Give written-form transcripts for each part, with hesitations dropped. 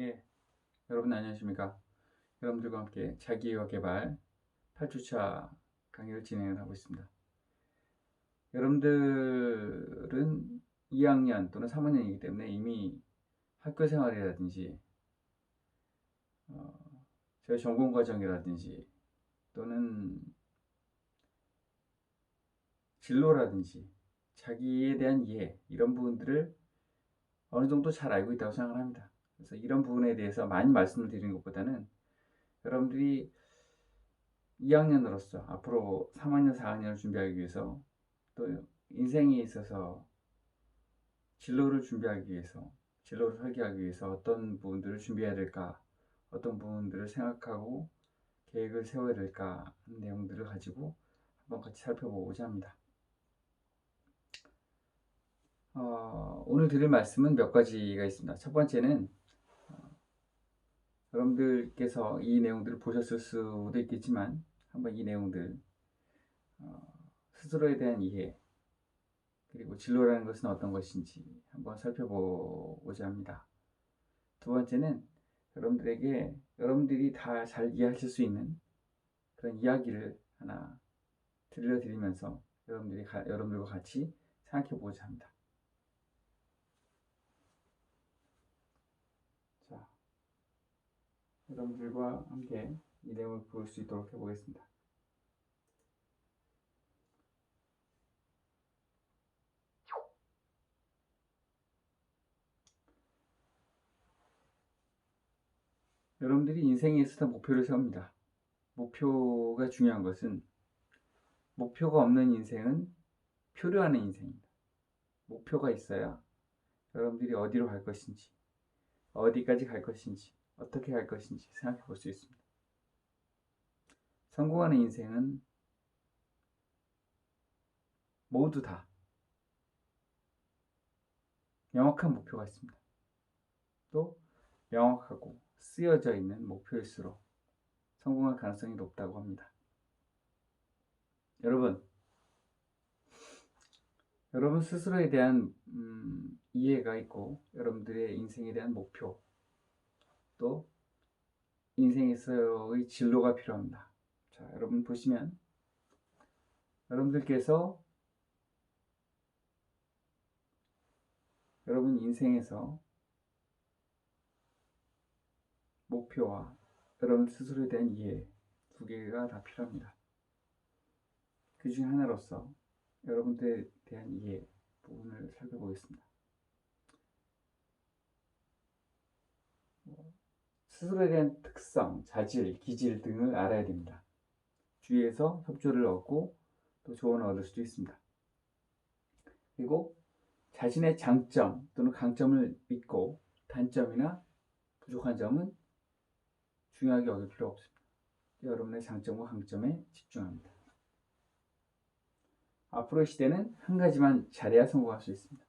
예, 여러분 안녕하십니까? 여러분들과 함께 자기계와 개발 8주차 강의를 진행을 하고 있습니다. 여러분들은 2학년 또는 3학년이기 때문에 이미 학교 생활이라든지 저희 전공 과정이라든지 또는 진로라든지 자기에 대한 이해 이런 부분들을 어느 정도 잘 알고 있다고 생각을 합니다. 그래서 이런 부분에 대해서 많이 말씀을 드리는 것보다는 여러분들이 2학년으로서 앞으로 3학년, 4학년을 준비하기 위해서 또 인생에 있어서 진로를 준비하기 위해서 진로를 설계하기 위해서 어떤 부분들을 준비해야 될까, 어떤 부분들을 생각하고 계획을 세워야 될까 하는 내용들을 가지고 한번 같이 살펴보고자 합니다. 오늘 드릴 말씀은 몇 가지가 있습니다. 첫 번째는 여러분들께서 이 내용들을 보셨을 수도 있겠지만 한번 이 내용들 스스로에 대한 이해 그리고 진로라는 것은 어떤 것인지 한번 살펴보고자 합니다. 두 번째는 여러분들이 다 잘 이해하실 수 있는 그런 이야기를 하나 들려드리면서 여러분들과 같이 생각해 보고자 합니다. 자, 여러분들과 함께 이 내용을 볼 수 있도록 해보겠습니다. 여러분들이 인생에 있어서 목표를 세웁니다. 목표가 중요한 것은 목표가 없는 인생은 표류하는 인생입니다. 목표가 있어야 여러분들이 어디로 갈 것인지, 어디까지 갈 것인지, 어떻게 갈 것인지 생각해 볼 수 있습니다. 성공하는 인생은 모두 다 명확한 목표가 있습니다. 또 명확하고 쓰여져 있는 목표일수록 성공할 가능성이 높다고 합니다. 여러분 스스로에 대한 이해가 있고 여러분들의 인생에 대한 목표 또 인생에서의 진로가 필요합니다. 자, 여러분 보시면 여러분들께서 여러분 인생에서 목표와 여러분 스스로에 대한 이해 두 개가 다 필요합니다. 그 중에 하나로서 여러분들에 대한 이해 부분을 살펴보겠습니다. 스스로에 대한 특성, 자질, 기질 등을 알아야 됩니다. 주위에서 협조를 얻고 또 조언을 얻을 수도 있습니다. 그리고 자신의 장점 또는 강점을 믿고 단점이나 부족한 점은 중요하게 여길 필요 없습니다. 여러분의 장점과 강점에 집중합니다. 앞으로의 시대는 한 가지만 잘해야 성공할 수 있습니다.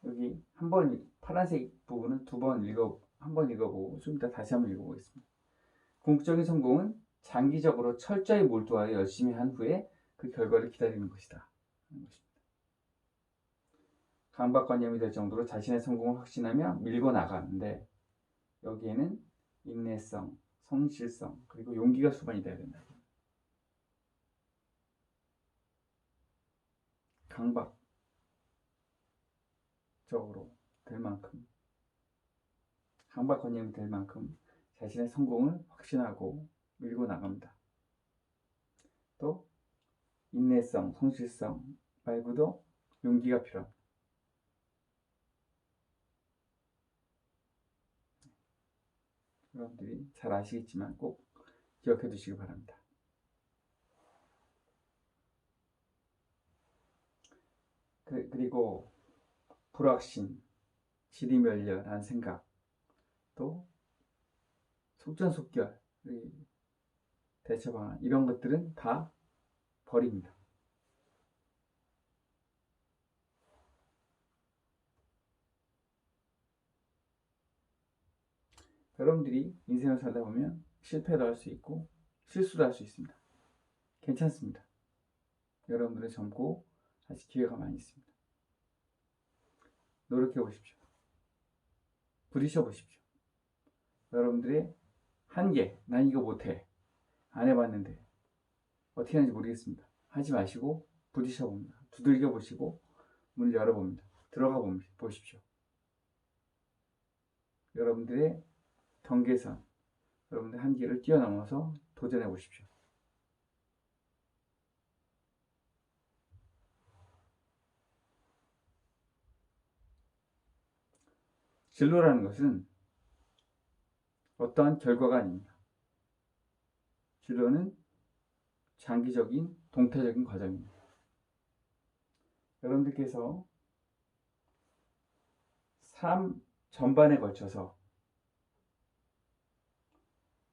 여기 한번 파란색 부분은 한 번 읽어보고 좀 이따 다시 한번 읽어보겠습니다. 궁극적인 성공은 장기적으로 철저히 몰두하여 열심히 한 후에 그 결과를 기다리는 것이다. 강박관념이 될 정도로 자신의 성공을 확신하며 밀고 나가는데 여기에는 인내성, 성실성, 그리고 용기가 수반이 돼야 된다. 강박적으로 될 만큼, 강박관념이 될 만큼 자신의 성공을 확신하고 밀고 나갑니다. 또 인내성, 성실성 말고도 용기가 필요합니다. 여러분들이 잘 아시겠지만 꼭 기억해 두시기 바랍니다. 그리고 불확신, 지리멸렬한 생각, 또 속전속결, 대처 방안 이런 것들은 다 버립니다. 여러분들이 인생을 살다 보면 실패도 할 수 있고 실수도 할 수 있습니다. 괜찮습니다. 여러분들은 젊고 아직 기회가 많이 있습니다. 노력해 보십시오. 부딪혀 보십시오. 여러분들의 한계, 난 이거 못해, 안 해봤는데 어떻게 하는지 모르겠습니다. 하지 마시고 부딪혀 봅니다. 두들겨 보시고 문을 열어봅니다. 들어가 보십시오. 여러분들의 경계선, 여러분들의 한계를 뛰어넘어서 도전해 보십시오. 진로라는 것은 어떠한 결과가 아닙니다. 진로는 장기적인 동태적인 과정입니다. 여러분들께서 삶 전반에 걸쳐서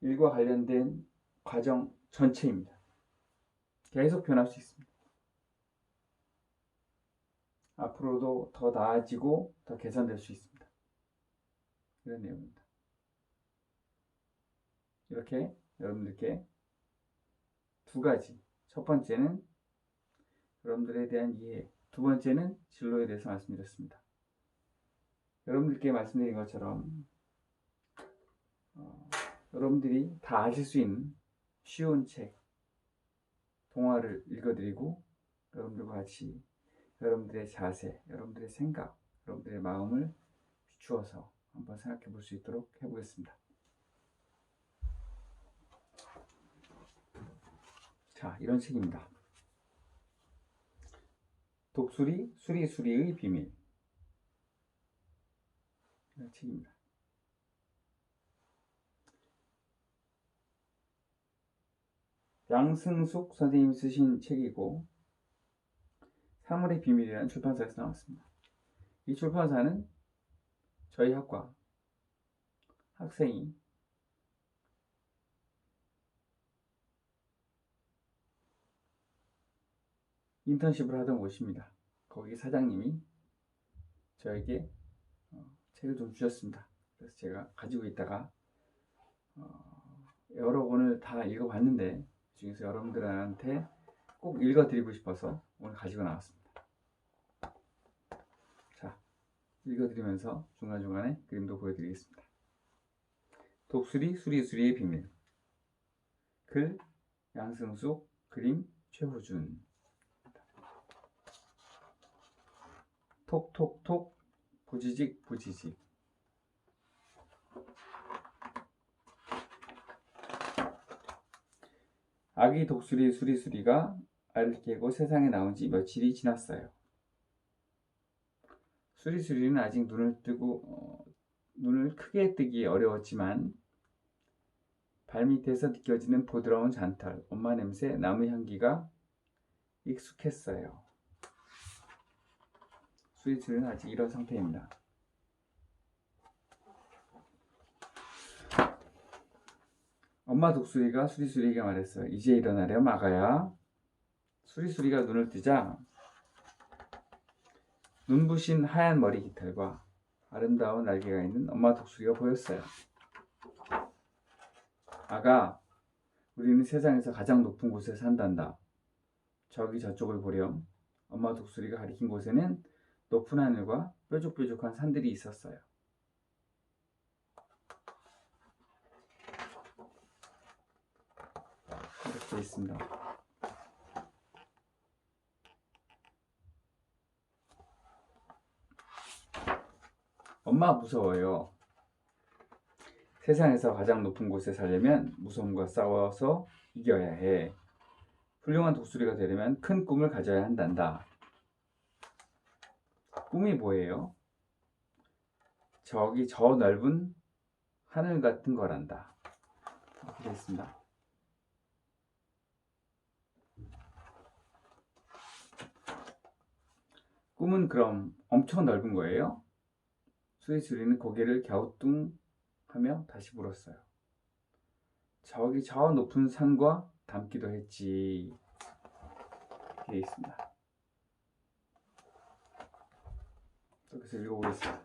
일과 관련된 과정 전체입니다. 계속 변할 수 있습니다. 앞으로도 더 나아지고 더 개선될 수 있습니다. 이런 내용입니다. 이렇게 여러분들께 두 가지, 첫 번째는 여러분들에 대한 이해, 두 번째는 진로에 대해서 말씀드렸습니다. 여러분들께 말씀드린 것처럼 여러분들이 다 아실 수 있는 쉬운 책, 동화를 읽어드리고 여러분들과 같이 여러분들의 자세, 여러분들의 생각, 여러분들의 마음을 비추어서 한번 생각해 볼 수 있도록 해보겠습니다. 자, 이런 책입니다. 독수리 수리수리의 비밀. 이런 책입니다. 양승숙 선생님이 쓰신 책이고 사물의 비밀이라는 출판사에서 나왔습니다. 이 출판사는 저희 학과 학생이 인턴십을 하던 곳입니다. 거기 사장님이 저에게 책을 좀 주셨습니다. 그래서 제가 가지고 있다가 여러 권을 다 읽어봤는데 중에서 여러분들한테 꼭 읽어드리고 싶어서 오늘 가지고 나왔습니다. 자, 읽어드리면서 중간중간에 그림도 보여드리겠습니다. 독수리 수리수리의 비밀. 글 양승숙, 그림 최호준. 톡톡톡 부지직 부지직. 아기 독수리 수리수리가 알을 깨고 세상에 나온 지 며칠이 지났어요. 수리수리는 아직 눈을 크게 뜨기 어려웠지만 발밑에서 느껴지는 부드러운 잔털, 엄마 냄새, 나무 향기가 익숙했어요. 수리수리는 아직 이런 상태입니다. 엄마 독수리가 수리수리에게 말했어요. 이제 일어나렴 아가야. 수리수리가 눈을 뜨자 눈부신 하얀 머리 깃털과 아름다운 날개가 있는 엄마 독수리가 보였어요. 아가, 우리는 세상에서 가장 높은 곳에 산단다. 저기 저쪽을 보렴. 엄마 독수리가 가리킨 곳에는 높은 하늘과 뾰족뾰족한 산들이 있었어요. 이렇게 되어 있습니다. 엄마 무서워요. 세상에서 가장 높은 곳에 살려면 무서움과 싸워서 이겨야 해. 훌륭한 독수리가 되려면 큰 꿈을 가져야 한단다. 꿈이 뭐예요? 저기 저 넓은 하늘 같은 거란다. 이렇게 되어 있습니다. 꿈은 그럼 엄청 넓은 거예요? 수리수리는 고개를 갸우뚱하며 다시 물었어요. 저기 저 높은 산과 닮기도 했지. 되어 있습니다. 여기서 읽어보겠습니다.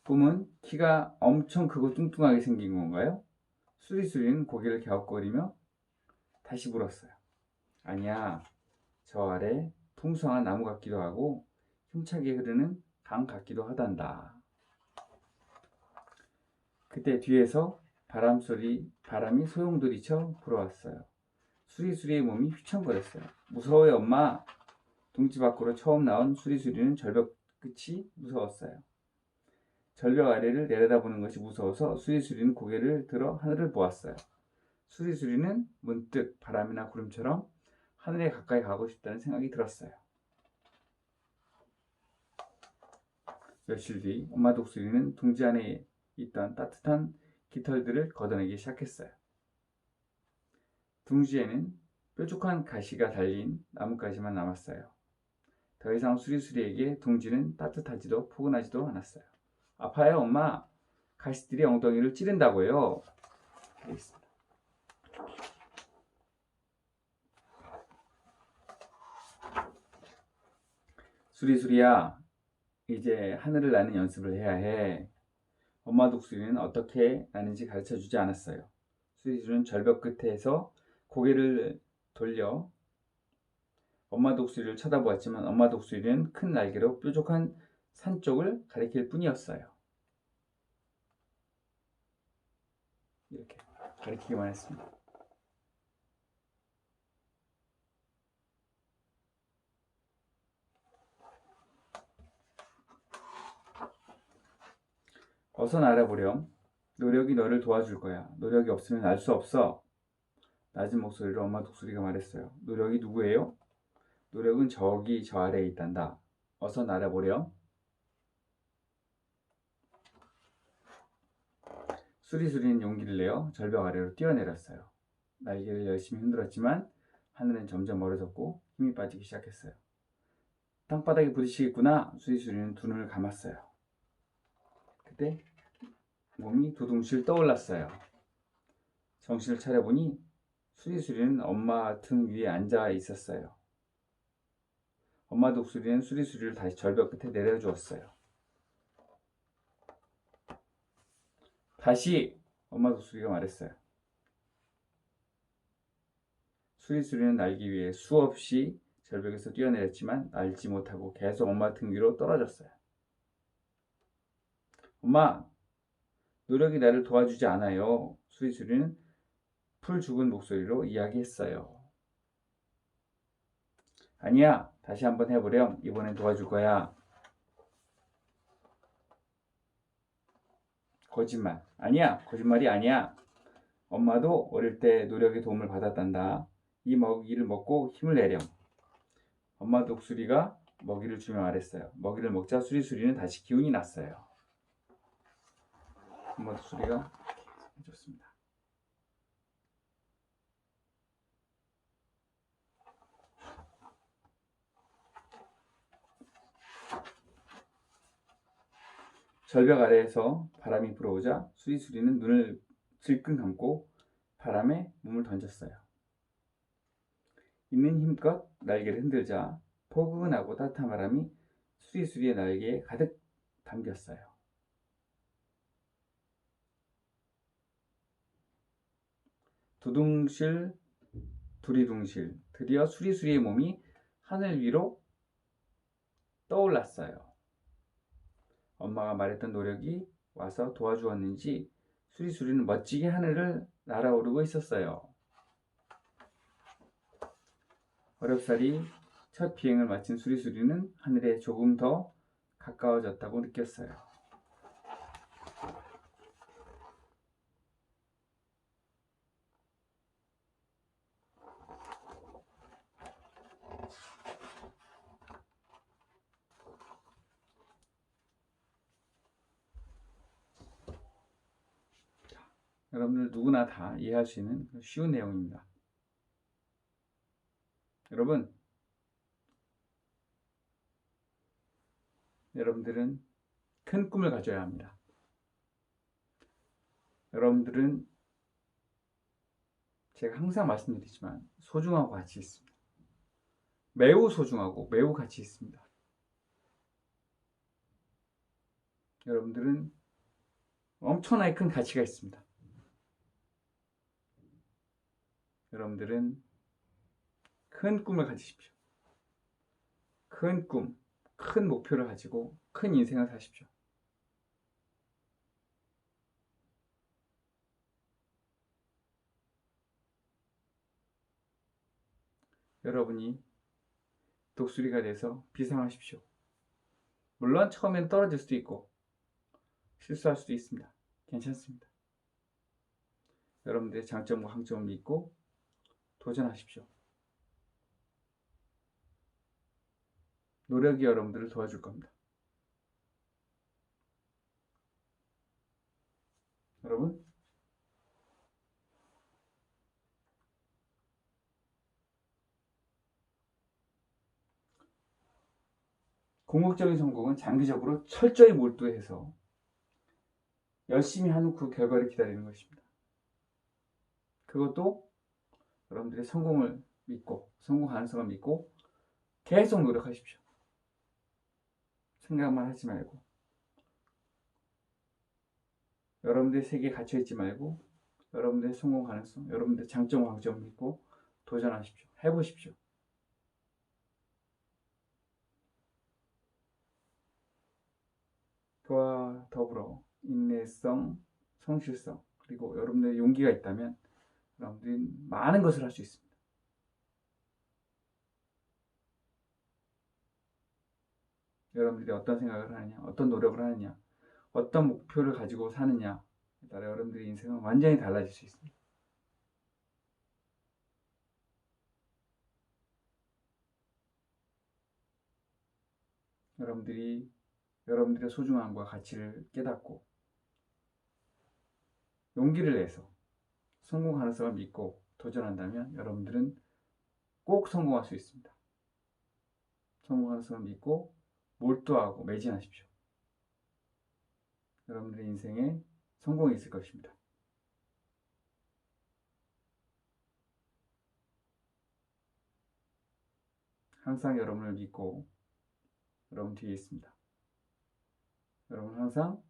꿈은 키가 엄청 크고 뚱뚱하게 생긴 건가요? 수리수리는 고개를 갸웃거리며 다시 물었어요. 아니야, 저 아래 풍성한 나무 같기도 하고 힘차게 흐르는 강 같기도 하단다. 그때 뒤에서 바람이 소용돌이쳐 불어왔어요. 수리수리의 몸이 휘청거렸어요. 무서워요, 엄마. 둥지 밖으로 처음 나온 수리수리는 절벽 끝이 무서웠어요. 절벽 아래를 내려다보는 것이 무서워서 수리수리는 고개를 들어 하늘을 보았어요. 수리수리는 문득 바람이나 구름처럼 하늘에 가까이 가고 싶다는 생각이 들었어요. 며칠 뒤 엄마 독수리는 둥지 안에 있던 따뜻한 깃털들을 걷어내기 시작했어요. 둥지에는 뾰족한 가시가 달린 나뭇가지만 남았어요. 더 이상 수리수리에게 둥지는 따뜻하지도 포근하지도 않았어요. 아파요, 엄마. 가시들이 엉덩이를 찌른다고요. 수리수리야, 이제 하늘을 나는 연습을 해야 해. 엄마 독수리는 어떻게 나는지 가르쳐 주지 않았어요. 수리수리는 절벽 끝에서 고개를 돌려 엄마 독수리를 쳐다보았지만 엄마 독수리는 큰 날개로 뾰족한 산 쪽을 가리킬 뿐이었어요. 이렇게 가리키기만 했습니다. 어서 날아보렴. 노력이 너를 도와줄 거야. 노력이 없으면 날 수 없어. 낮은 목소리로 엄마 독수리가 말했어요. 노력이 누구예요? 노력은 저기 저 아래에 있단다. 어서 날아보렴. 수리수리는 용기를 내어 절벽 아래로 뛰어내렸어요. 날개를 열심히 흔들었지만 하늘은 점점 멀어졌고 힘이 빠지기 시작했어요. 땅바닥에 부딪히겠구나. 수리수리는 두 눈을 감았어요. 그때 몸이 두둥실 떠올랐어요. 정신을 차려보니 수리수리는 엄마 등 위에 앉아 있었어요. 엄마 독수리는 수리수리를 다시 절벽 끝에 내려주었어요. 다시 엄마 독수리가 말했어요. 수리수리는 날기 위해 수없이 절벽에서 뛰어내렸지만 날지 못하고 계속 엄마 등 위로 떨어졌어요. 엄마, 노력이 나를 도와주지 않아요. 수리수리는 풀 죽은 목소리로 이야기했어요. 아니야, 다시 한번 해보렴. 이번엔 도와줄 거야. 거짓말. 아니야, 거짓말이 아니야. 엄마도 어릴 때 노력의 도움을 받았단다. 이 먹이를 먹고 힘을 내렴. 엄마 독수리가 먹이를 주며 말했어요. 먹이를 먹자 수리수리는 다시 기운이 났어요. 엄마 독수리가 해줬습니다. 절벽 아래에서 바람이 불어오자 수리수리는 눈을 질끈 감고 바람에 몸을 던졌어요. 있는 힘껏 날개를 흔들자 포근하고 따뜻한 바람이 수리수리의 날개에 가득 담겼어요. 두둥실 두리둥실 드디어 수리수리의 몸이 하늘 위로 떠올랐어요. 엄마가 말했던 노력이 와서 도와주었는지 수리수리는 멋지게 하늘을 날아오르고 있었어요. 어렵사리 첫 비행을 마친 수리수리는 하늘에 조금 더 가까워졌다고 느꼈어요. 여러분들 누구나 다 이해할 수 있는 쉬운 내용입니다. 여러분들은 큰 꿈을 가져야 합니다. 여러분들은 제가 항상 말씀드리지만 소중하고 가치 있습니다. 매우 소중하고 매우 가치 있습니다. 여러분들은 엄청나게 큰 가치가 있습니다. 여러분들은 큰 꿈을 가지십시오. 큰 꿈, 큰 목표를 가지고 큰 인생을 사십시오. 여러분이 독수리가 돼서 비상하십시오. 물론 처음에는 떨어질 수도 있고 실수할 수도 있습니다. 괜찮습니다. 여러분들의 장점과 강점을 믿고 도전하십시오. 노력이 여러분들을 도와줄 겁니다. 여러분, 궁극적인 성공은 장기적으로 철저히 몰두해서 열심히 하는 그 결과를 기다리는 것입니다. 그것도 여러분들의 성공을 믿고 성공 가능성을 믿고 계속 노력하십시오. 생각만 하지 말고 여러분들의 세계에 갇혀있지 말고 여러분들의 성공 가능성, 여러분들의 장점과 강점을 믿고 도전하십시오. 해보십시오. 그와 더불어 인내성, 성실성, 그리고 여러분들의 용기가 있다면 여러분들이 많은 것을 할 수 있습니다. 여러분들이 어떤 생각을 하느냐, 어떤 노력을 하느냐, 어떤 목표를 가지고 사느냐에 따라 여러분들의 인생은 완전히 달라질 수 있습니다. 여러분들이 여러분들의 소중함과 가치를 깨닫고 용기를 내서 성공 가능성을 믿고 도전한다면 여러분들은 꼭 성공할 수 있습니다. 성공 가능성을 믿고 몰두하고 매진하십시오. 여러분들의 인생에 성공이 있을 것입니다. 항상 여러분을 믿고 여러분 뒤에 있습니다. 여러분 항상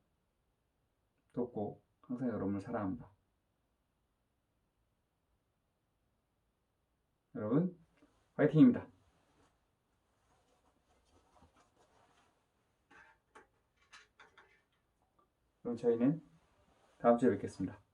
돕고 항상 여러분을 사랑합니다. 여러분 화이팅입니다. 그럼 저희는 다음 주에 뵙겠습니다.